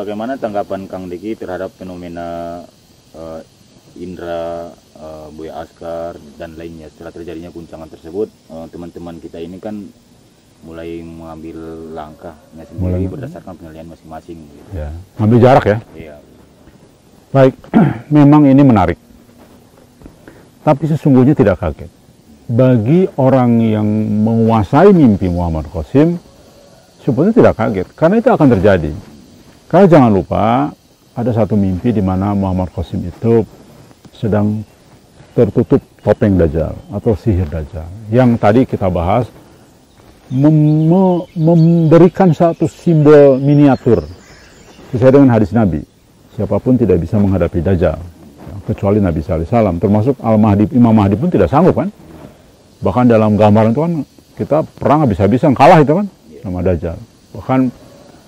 bagaimana tanggapan Kang Diki terhadap fenomena Indra, Buya Askar dan lainnya setelah terjadinya guncangan tersebut? Teman-teman kita ini kan mulai mengambil langkah sendiri berdasarkan penilaian masing-masing. Gitu. Ya, ambil jarak ya. Iya. Baik, memang ini menarik. Tapi sesungguhnya tidak kaget. Bagi orang yang menguasai mimpi Muhammad Qasim, sebetulnya tidak kaget, karena itu akan terjadi. Karena jangan lupa, ada satu mimpi di mana Muhammad Qasim itu sedang tertutup topeng Dajjal atau sihir Dajjal. Yang tadi kita bahas, memberikan satu simbol miniatur sesuai dengan hadis Nabi. Siapapun tidak bisa menghadapi Dajjal, kecuali Nabi SAW. Termasuk Al-Mahdi, Imam Mahdi pun tidak sanggup kan. Bahkan dalam gambaran itu kan, kita perang habis-habisan, kalah itu kan, sama Dajjal. Bahkan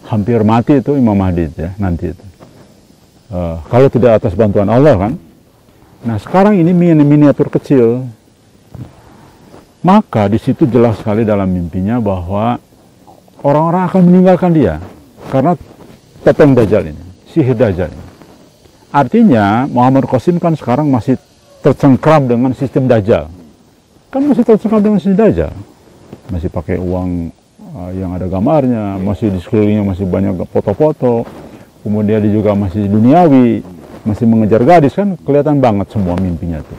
hampir mati itu Imam Mahdi ya, nanti itu. Kalau tidak atas bantuan Allah kan. Nah sekarang ini miniatur kecil. Maka di situ jelas sekali dalam mimpinya bahwa orang-orang akan meninggalkan dia. Karena topeng Dajjal ini, sihir Dajjal ini. Artinya Muhammad Qasim kan sekarang masih tercengkram dengan sistem Dajjal. Kan masih tercengkram dengan sistem Dajjal. Masih pakai uang yang ada gambarnya, masih di sekelilingnya masih banyak foto-foto. Kemudian dia juga masih duniawi, masih mengejar gadis, kan kelihatan banget semua mimpinya tuh.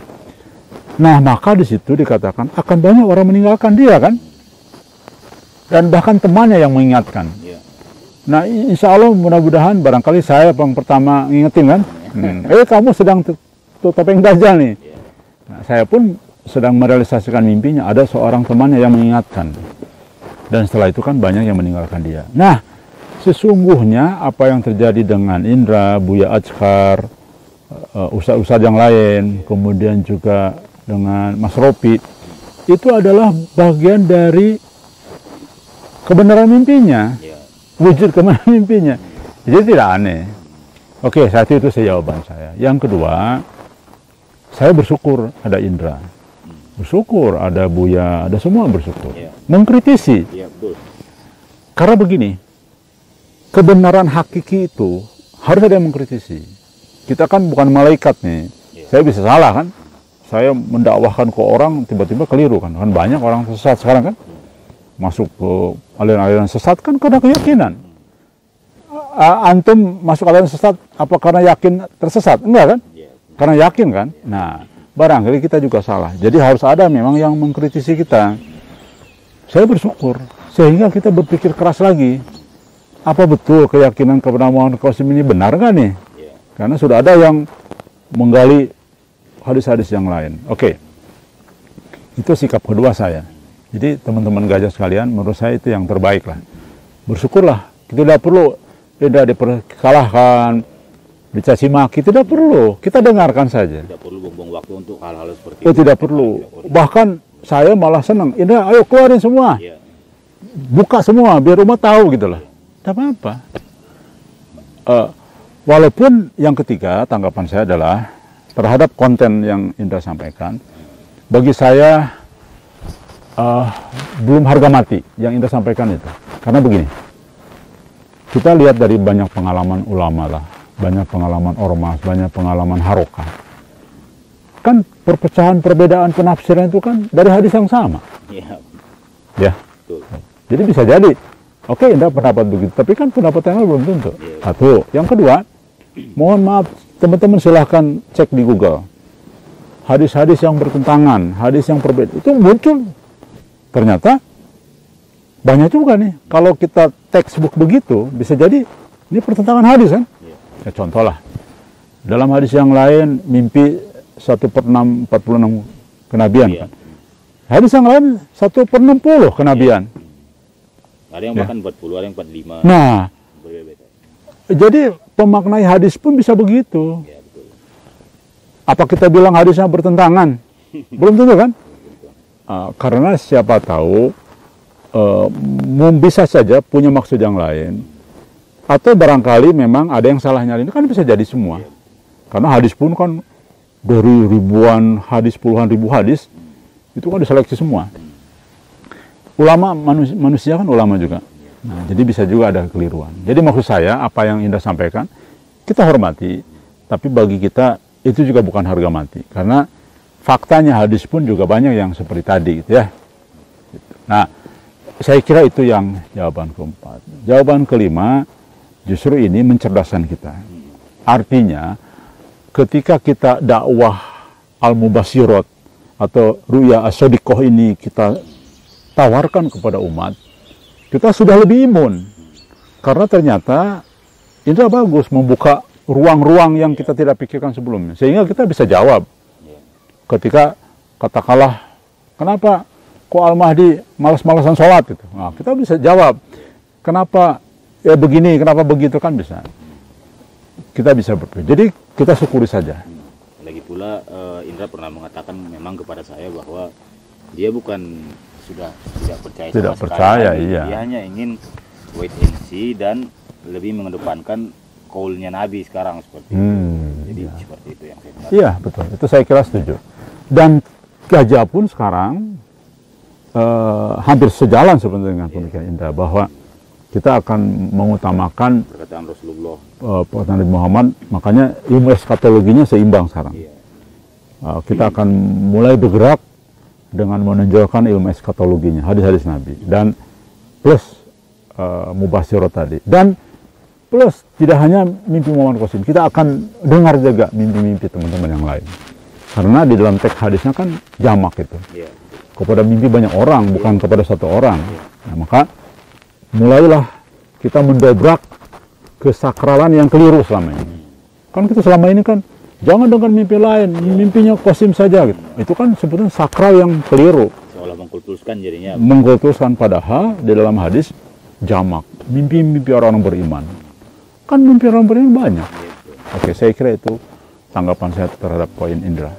Nah, maka di situ dikatakan akan banyak orang meninggalkan dia kan? Dan bahkan temannya yang mengingatkan. Nah, insya Allah mudah-mudahan barangkali saya yang pertama ngingetin kan, kamu sedang topeng Dajjal nih. Nah, saya pun sedang merealisasikan mimpinya, ada seorang temannya yang mengingatkan. Dan setelah itu kan banyak yang meninggalkan dia. Nah, sesungguhnya apa yang terjadi dengan Indra, Buya Askar, ustadz-ustadz yang lain, kemudian juga dengan Mas Ropi, itu adalah bagian dari kebenaran mimpinya. Wujud kebenaran mimpinya. Jadi tidak aneh. Oke, satu itu jawaban saya. Yang kedua, saya bersyukur ada Indra. Bersyukur ada Buya, ada semua bersyukur. Mengkritisi. Karena begini, kebenaran hakiki itu harus ada yang mengkritisi. Kita kan bukan malaikat nih. Saya bisa salah kan? Saya mendakwahkan ke orang tiba-tiba keliru kan? Kan banyak orang sesat sekarang kan? Masuk ke aliran-aliran sesat kan karena keyakinan. Antum masuk aliran sesat apa karena yakin tersesat? Enggak kan? Karena yakin kan? Nah, barangkali kita juga salah. Jadi harus ada memang yang mengkritisi kita. Saya bersyukur sehingga kita berpikir keras lagi. Apa betul keyakinan kepada Muhammad Qasim ini benar nggak nih? Karena sudah ada yang menggali hadis-hadis yang lain. Oke, itu sikap kedua saya. Jadi teman-teman gajah sekalian, menurut saya itu yang terbaik lah. Bersyukurlah, kita tidak perlu tidak dipersalahkan, dicaci maki, tidak perlu. Kita dengarkan saja. Tidak perlu buang-buang waktu untuk hal-hal seperti itu. Tidak perlu. Bahkan saya malah senang. Indra, ayo keluarin semua. Buka semua, biar umat tahu gitu lah. Tidak apa-apa. Walaupun yang ketiga, tanggapan saya adalah terhadap konten yang Indra sampaikan, bagi saya belum harga mati yang Indra sampaikan itu. Karena begini, kita lihat dari banyak pengalaman ulama lah, banyak pengalaman ormas, banyak pengalaman harokah. Kan perpecahan perbedaan penafsiran itu kan dari hadis yang sama. Ya. Jadi bisa jadi, oke, Indra pendapat begitu, tapi kan pendapat yang lain belum tentu. Satu. Yang kedua, mohon maaf, teman-teman silahkan cek di Google. Hadis-hadis yang bertentangan, hadis yang berbeda, itu muncul. Ternyata banyak juga nih. Kalau kita textbook begitu, bisa jadi ini pertentangan hadis kan? Ya, contoh lah. Dalam hadis yang lain, mimpi 1/6, 46 kenabian. Kan? Hadis yang lain 1/60 kenabian. Ada yang bahkan 40, ada yang 45. Nah, jadi pemaknai hadis pun bisa begitu. Apa kita bilang hadisnya bertentangan? Belum tentu kan? Karena siapa tahu bisa saja punya maksud yang lain. Atau barangkali memang ada yang salah nyalin. Kan bisa jadi semua. Karena hadis pun kan dari ribuan hadis, puluhan ribu hadis, itu kan diseleksi semua. Ulama, manusia kan ulama juga. Nah, jadi bisa juga ada kekeliruan. Jadi maksud saya apa yang Indra sampaikan kita hormati, tapi bagi kita itu juga bukan harga mati, karena faktanya hadis pun juga banyak yang seperti tadi, gitu ya. Nah, saya kira itu yang jawaban keempat. Jawaban kelima, justru ini mencerdaskan kita. Artinya, ketika kita dakwah al-mubasyirat atau ru'ya as-sadiqah ini kita tawarkan kepada umat, kita sudah lebih imun. Karena ternyata Indra bagus membuka ruang-ruang yang kita tidak pikirkan sebelumnya. Sehingga kita bisa jawab. Ketika katakanlah, kenapa kok Al-Mahdi malas-malasan sholat? Gitu. Nah, kita bisa jawab. Kenapa ya begini, kenapa begitu, kan bisa. Kita bisa berpikir. Jadi kita syukuri saja. Lagi pula Indra pernah mengatakan memang kepada saya bahwa dia bukan sudah tidak percaya Tidak sama percaya, sekali. iya. Dia hanya ingin wait and see dan lebih mengedepankan kaulnya Nabi sekarang seperti itu. Jadi seperti itu yang saya katakan. Iya, betul. Itu saya kira setuju. Dan gajah pun sekarang hampir sejalan sebenarnya dengan pemikiran Indra, bahwa kita akan mengutamakan Perkataan Rasulullah. perkataan Nabi Muhammad, makanya ilmu eskatologinya seimbang sekarang. Iya. Kita akan mulai bergerak dengan menonjolkan ilmu eskatologinya, hadis-hadis Nabi, dan plus mubasyirat tadi, dan plus tidak hanya mimpi Muhammad Qasim, kita akan dengar juga mimpi-mimpi teman-teman yang lain, karena di dalam teks hadisnya kan jamak itu, Iya. kepada mimpi banyak orang, bukan kepada satu orang. Nah, maka mulailah kita mendobrak kesakralan yang keliru selama ini. Kan kita selama ini kan jangan dengar mimpi lain, mimpinya Qasim saja gitu. Itu kan sebetulnya sakral yang keliru. Seolah mengkultuskan jadinya. Mengkultuskan, padahal di dalam hadis jamak, mimpi-mimpi orang beriman. Kan mimpi orang beriman banyak. Oke, saya kira itu tanggapan saya terhadap poin Indra.